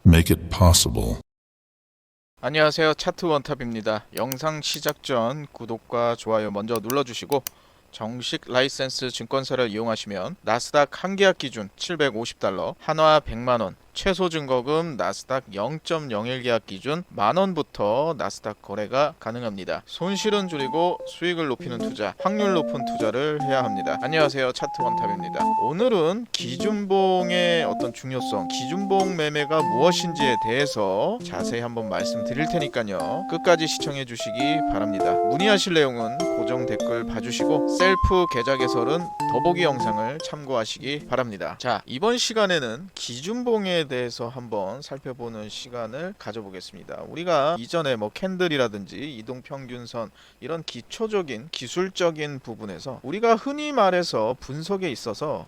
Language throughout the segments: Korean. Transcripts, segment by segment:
make it possible. 안녕하세요. 차트 원탑입니다. 영상 시작 전 구독과 좋아요 먼저 눌러주시고 정식 라이센스 증권사를 이용하시면 나스닥 한 계약 기준 $750, 한화 100만원, 최소 증거금 나스닥 0.01계약 기준 만원부터 나스닥 거래가 가능합니다. 손실은 줄이고 수익을 높이는 투자, 확률 높은 투자를 해야 합니다. 안녕하세요. 차트 원탑입니다. 오늘은 기준봉의 어떤 중요성, 기준봉 매매가 무엇인지에 대해서 자세히 한번 말씀드릴 테니까요. 끝까지 시청해 주시기 바랍니다. 문의하실 내용은 고정 댓글 봐주시고 셀프 계좌 개설은 더보기 영상을 참고하시기 바랍니다. 자, 이번 시간에는 기준봉에 대해서 한번 살펴보는 시간을 가져보겠습니다. 우리가 이전에 캔들이라든지 이동평균선 이런 기초적인 기술적인 부분에서 우리가 흔히 말해서 분석에 있어서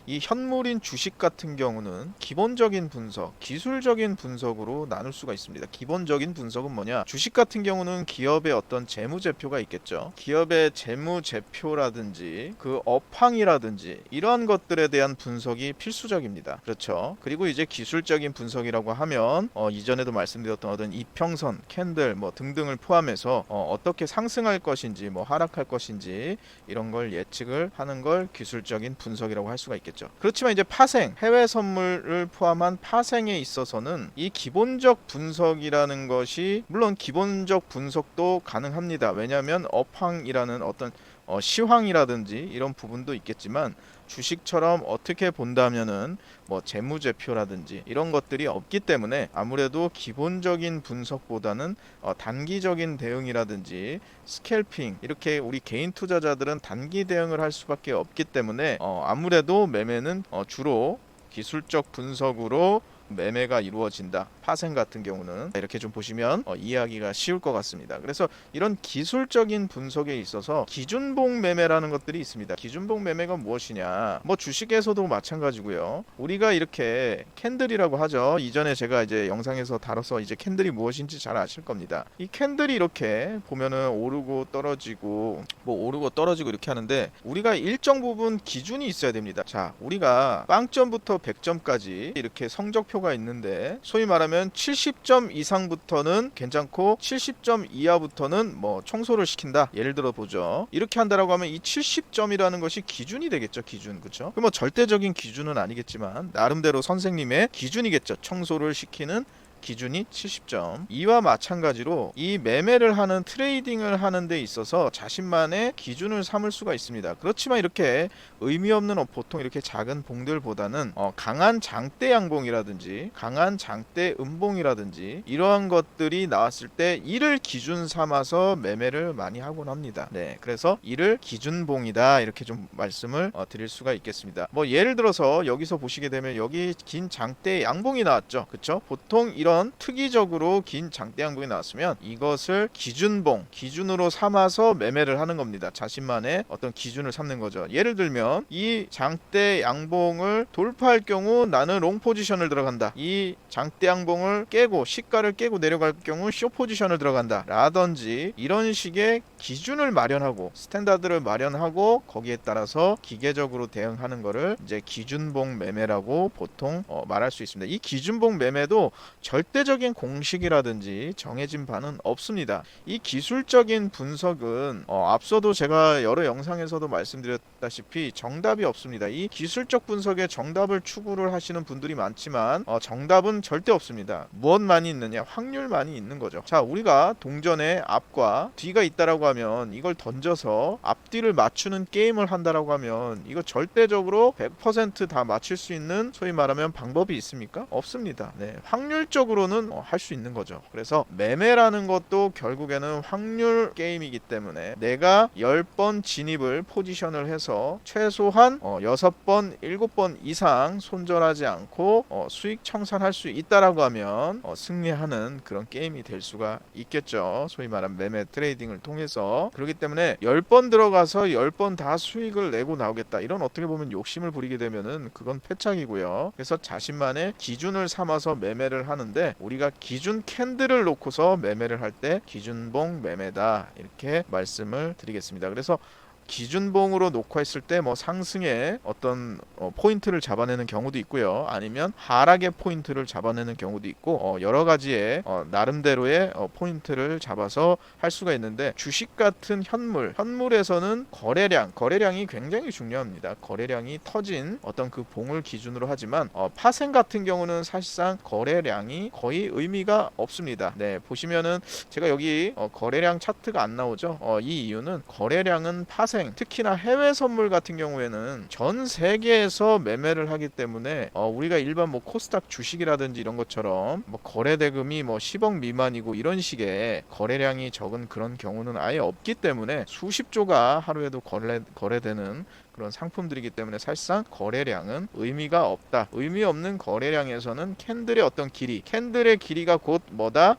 이 현물인 주식 같은 경우는 기본적인 분석, 기술적인 분석으로 나눌 수가 있습니다. 기본적인 분석은 뭐냐? 주식 같은 경우는 기업의 어떤 재무제표가 있겠죠. 기업의 재무제표라든지 그 업황이라든지 이러한 것들에 대한 분석이 필수적입니다. 그렇죠. 그리고 이제 기술적인 분석이라고 하면 이전에도 말씀드렸던 어떤 이평선, 캔들 등등을 포함해서 어떻게 상승할 것인지 하락할 것인지 이런 걸 예측을 하는 걸 기술적인 분석이라고 할 수가 있겠죠. 그렇지만 이제 파생, 해외 선물을 포함한 파생에 있어서는 이 기본적 분석이라는 것이 물론 기본적 분석도 가능합니다. 왜냐하면 업황이라는 어떤 시황이라든지 이런 부분도 있겠지만 주식처럼 어떻게 본다면은 재무제표라든지 이런 것들이 없기 때문에 아무래도 기본적인 분석보다는 단기적인 대응이라든지 스캘핑 이렇게 우리 개인 투자자들은 단기 대응을 할 수밖에 없기 때문에 아무래도 매매는 주로 기술적 분석으로 매매가 이루어진다. 파생 같은 경우는 이렇게 좀 보시면 이해하기가 쉬울 것 같습니다. 그래서 이런 기술적인 분석에 있어서 기준봉 매매라는 것들이 있습니다. 기준봉 매매가 무엇이냐? 주식에서도 마찬가지고요. 우리가 이렇게 캔들이라고 하죠. 이전에 제가 이제 영상에서 다뤄서 이제 캔들이 무엇인지 잘 아실 겁니다. 이 캔들이 이렇게 보면은 오르고 떨어지고 오르고 떨어지고 이렇게 하는데 우리가 일정 부분 기준이 있어야 됩니다. 자, 우리가 빵점부터 100점까지 이렇게 성적표 가 있는데 소위 말하면 70점 이상부터는 괜찮고 70점 이하부터는 청소를 시킨다. 예를 들어 보죠. 이렇게 한다라고 하면 이 70점이라는 것이 기준이 되겠죠. 기준. 그렇죠? 절대적인 기준은 아니겠지만 나름대로 선생님의 기준이겠죠. 청소를 시키는 기준이 70점. 이와 마찬가지로 이 매매를 하는 트레이딩을 하는 데 있어서 자신만의 기준을 삼을 수가 있습니다. 그렇지만 이렇게 의미 없는 보통 이렇게 작은 봉들보다는 강한 장대 양봉이라든지 강한 장대 음봉이라든지 이러한 것들이 나왔을 때 이를 기준 삼아서 매매를 많이 하곤 합니다. 네, 그래서 이를 기준봉이다 이렇게 좀 말씀을 드릴 수가 있겠습니다. 예를 들어서 여기서 보시게 되면 여기 긴 장대 양봉이 나왔죠. 그쵸? 보통 이런 특이적으로 긴 장대 양봉이 나왔으면 이것을 기준봉, 기준으로 삼아서 매매를 하는 겁니다. 자신만의 어떤 기준을 삼는 거죠. 예를 들면 이 장대 양봉을 돌파할 경우 나는 롱 포지션을 들어간다. 이 장대 양봉을 깨고 시가를 깨고 내려갈 경우 숏 포지션을 들어간다. 라든지 이런 식의 기준을 마련하고 스탠다드를 마련하고 거기에 따라서 기계적으로 대응하는 거를 이제 기준봉 매매라고 보통 말할 수 있습니다. 이 기준봉 매매도 절대적인 공식이라든지 정해진 바는 없습니다. 이 기술적인 분석은 앞서도 제가 여러 영상에서도 말씀드렸다시피 정답이 없습니다. 이 기술적 분석에 정답을 추구를 하시는 분들이 많지만 정답은 절대 없습니다. 무엇만이 있느냐? 확률만이 있는 거죠. 자, 우리가 동전의 앞과 뒤가 있다라고 하면 이걸 던져서 앞뒤를 맞추는 게임을 한다라고 하면 이거 절대적으로 100% 다 맞출 수 있는 소위 말하면 방법이 있습니까? 없습니다. 네, 확률적으로는 할 수 있는 거죠. 그래서 매매라는 것도 결국에는 확률 게임이기 때문에 내가 10번 진입을 포지션을 해서 최소한 6번, 7번 이상 손절하지 않고 수익 청산할 수 있다라고 하면 승리하는 그런 게임이 될 수가 있겠죠. 소위 말하는 매매 트레이딩을 통해서. 그렇기 때문에 10번 들어가서 10번 다 수익을 내고 나오겠다. 이런 어떻게 보면 욕심을 부리게 되면은 그건 패착이고요. 그래서 자신만의 기준을 삼아서 매매를 하는데 우리가 기준 캔들을 놓고서 매매를 할 때 기준봉 매매다 이렇게 말씀을 드리겠습니다. 그래서 기준봉으로 놓고 했을 때 뭐 상승의 어떤 포인트를 잡아내는 경우도 있고요. 아니면 하락의 포인트를 잡아내는 경우도 있고 여러 가지의 나름대로의 포인트를 잡아서 할 수가 있는데, 주식 같은 현물에서는 거래량이 굉장히 중요합니다. 거래량이 터진 어떤 그 봉을 기준으로 하지만 파생 같은 경우는 사실상 거래량이 거의 의미가 없습니다. 네, 보시면은 제가 여기 거래량 차트가 안 나오죠. 이 이유는 거래량은 파생, 특히나 해외 선물 같은 경우에는 전 세계에서 매매를 하기 때문에 우리가 일반 뭐 코스닥 주식이라든지 이런 것처럼 뭐 거래 대금이 뭐 10억 미만이고 이런 식의 거래량이 적은 그런 경우는 아예 없기 때문에 수십 조가 하루에도 거래되는 그런 상품들이기 때문에 사실상 거래량은 의미가 없다. 의미 없는 거래량에서는 캔들의 길이가 곧 뭐다?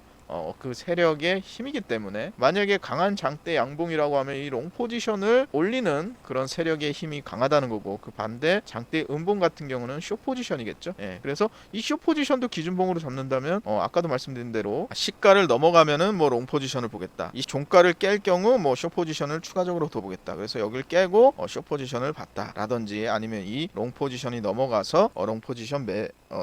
그 세력의 힘이기 때문에, 만약에 강한 장대 양봉이라고 하면 이 롱 포지션을 올리는 그런 세력의 힘이 강하다는 거고, 그 반대 장대 음봉 같은 경우는 숏 포지션이겠죠. 예, 그래서 이 숏 포지션도 기준봉으로 잡는다면 아까도 말씀드린 대로 시가를 넘어가면은 뭐 롱 포지션을 보겠다. 이 종가를 깰 경우 뭐 숏 포지션을 추가적으로 더 보겠다. 그래서 여기를 깨고 숏 포지션을 봤다라든지, 아니면 이 롱 포지션이 넘어가서 롱 포지션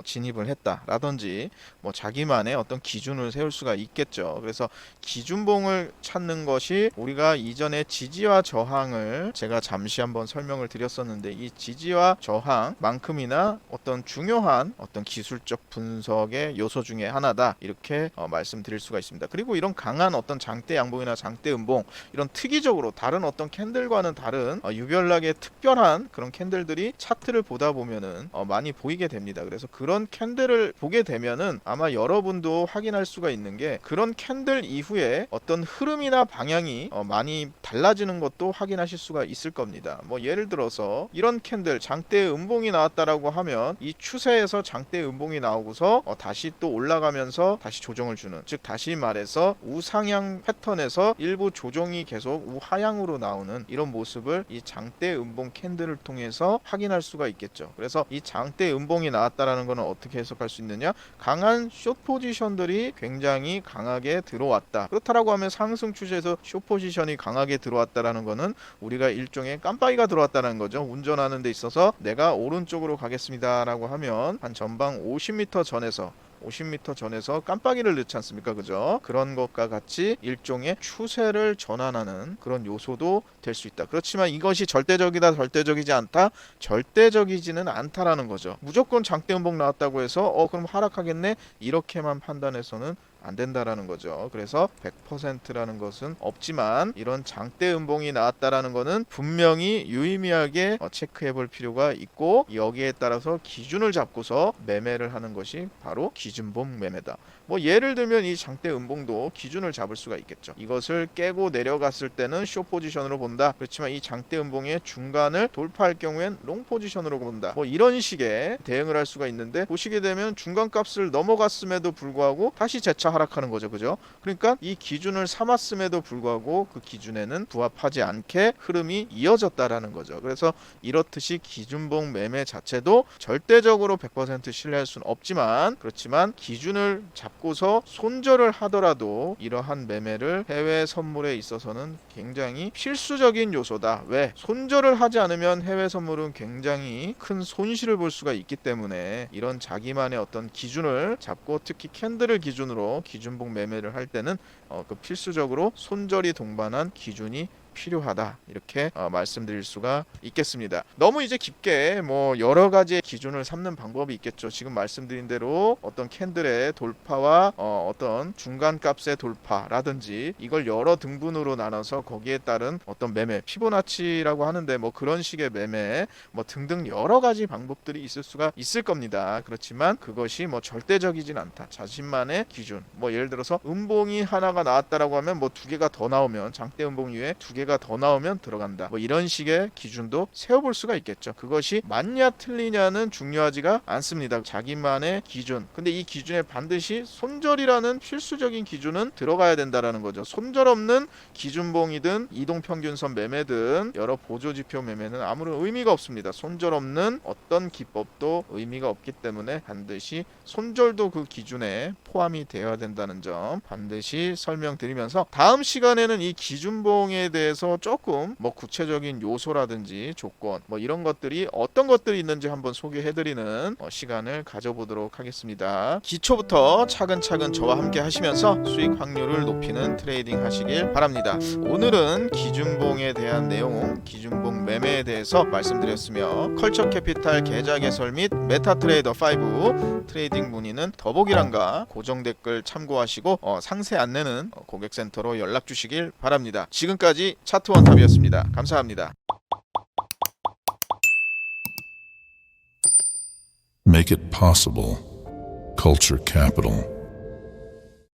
진입을 했다라든지, 뭐 자기만의 어떤 기준을 세울 수가 있겠죠. 그래서 기준봉을 찾는 것이, 우리가 이전에 지지와 저항을 제가 잠시 한번 설명을 드렸었는데, 이 지지와 저항만큼이나 어떤 중요한 어떤 기술적 분석의 요소 중에 하나다, 이렇게 말씀드릴 수가 있습니다. 그리고 이런 강한 어떤 장대 양봉이나 장대 음봉, 이런 특이적으로 다른 어떤 캔들과는 다른 유별나게 특별한 그런 캔들들이 차트를 보다 보면은 많이 보이게 됩니다. 그래서 그런 캔들을 보게 되면은 아마 여러분도 확인할 수가 있는 게, 그런 캔들 이후에 어떤 흐름이나 방향이 많이 달라지는 것도 확인하실 수가 있을 겁니다. 뭐 예를 들어서 이런 캔들, 장대 음봉이 나왔다라고 하면 이 추세에서 장대 음봉이 나오고서 다시 또 올라가면서 다시 조정을 주는, 즉 다시 말해서 우상향 패턴에서 일부 조정이 계속 우하향으로 나오는 이런 모습을 이 장대 음봉 캔들을 통해서 확인할 수가 있겠죠. 그래서 이 장대 음봉이 나왔다라는 것은 어떻게 해석할 수 있느냐? 강한 숏 포지션들이 굉장히 강하게 들어왔다. 그렇다라고 하면 상승 추세에서 숏 포지션이 강하게 들어왔다라는 것은 우리가 일종의 깜빡이가 들어왔다는 거죠. 운전하는 데 있어서 내가 오른쪽으로 가겠습니다라고 하면 한 전방 50m 전에서 깜빡이를 넣지 않습니까? 그죠? 그런 것과 같이 일종의 추세를 전환하는 그런 요소도 될 수 있다. 그렇지만 이것이 절대적이다, 절대적이지 않다? 절대적이지는 않다라는 거죠. 무조건 장대 음봉 나왔다고 해서 그럼 하락하겠네? 이렇게만 판단해서는 안 된다라는 거죠. 그래서 100%라는 것은 없지만, 이런 장대 음봉이 나왔다라는 것은 분명히 유의미하게 체크해 볼 필요가 있고, 여기에 따라서 기준을 잡고서 매매를 하는 것이 바로 기준봉 매매다. 뭐 예를 들면 이 장대 음봉도 기준을 잡을 수가 있겠죠. 이것을 깨고 내려갔을 때는 숏 포지션으로 본다. 그렇지만 이 장대 음봉의 중간을 돌파할 경우엔 롱 포지션으로 본다. 뭐 이런 식의 대응을 할 수가 있는데, 보시게 되면 중간 값을 넘어갔음에도 불구하고 다시 재차 하락하는 거죠. 그죠? 그러니까 이 기준을 삼았음에도 불구하고 그 기준에는 부합하지 않게 흐름이 이어졌다라는 거죠. 그래서 이렇듯이 기준봉 매매 자체도 절대적으로 100% 신뢰할 수는 없지만, 그렇지만 기준을 잡고서 손절을 하더라도 이러한 매매를 해외 선물에 있어서는 굉장히 필수적인 요소다. 왜? 손절을 하지 않으면 해외 선물은 굉장히 큰 손실을 볼 수가 있기 때문에, 이런 자기만의 어떤 기준을 잡고, 특히 캔들을 기준으로 기준봉 매매를 할 때는 그 필수적으로 손절이 동반한 기준이 필요하다, 이렇게 말씀드릴 수가 있겠습니다. 너무 이제 깊게 뭐 여러 가지의 기준을 삼는 방법이 있겠죠. 지금 말씀드린 대로 어떤 캔들의 돌파와 어떤 중간 값의 돌파라든지, 이걸 여러 등분으로 나눠서 거기에 따른 어떤 매매, 피보나치라고 하는데 뭐 그런 식의 매매 뭐 등등 여러 가지 방법들이 있을 수가 있을 겁니다. 그렇지만 그것이 뭐 절대적이진 않다. 자신만의 기준. 뭐 예를 들어서 음봉이 하나가 나왔다라고 하면 뭐 두 개가 더 나오면, 장대 음봉 위에 두 개가 더 나오면 들어간다. 뭐 이런 식의 기준도 세워볼 수가 있겠죠. 그것이 맞냐 틀리냐는 중요하지가 않습니다. 자기만의 기준. 근데 이 기준에 반드시 손절이라는 필수적인 기준은 들어가야 된다라는 거죠. 손절 없는 기준봉이든 이동평균선 매매든 여러 보조지표 매매는 아무런 의미가 없습니다. 손절 없는 어떤 기법도 의미가 없기 때문에 반드시 손절도 그 기준에 포함이 되어야 된다는 점 반드시 설명드리면서, 다음 시간에는 이 기준봉에 대해서 대해서 조금 뭐 구체적인 요소라든지 조건 뭐 이런 것들이 어떤 것들이 있는지 한번 소개해드리는 시간을 가져보도록 하겠습니다. 기초부터 차근차근 저와 함께 하시면서 수익 확률을 높이는 트레이딩 하시길 바랍니다. 오늘은 기준봉에 대한 내용, 기준봉 매매에 대해서 말씀드렸으며 컬처 캐피탈 계좌 개설 및 메타트레이더 5 트레이딩 문의는 더보기란과 고정 댓글 참고하시고 상세 안내는 고객센터로 연락 주시길 바랍니다. 지금까지 차트원탑이었습니다. 감사합니다. Make it possible. Culture Capital.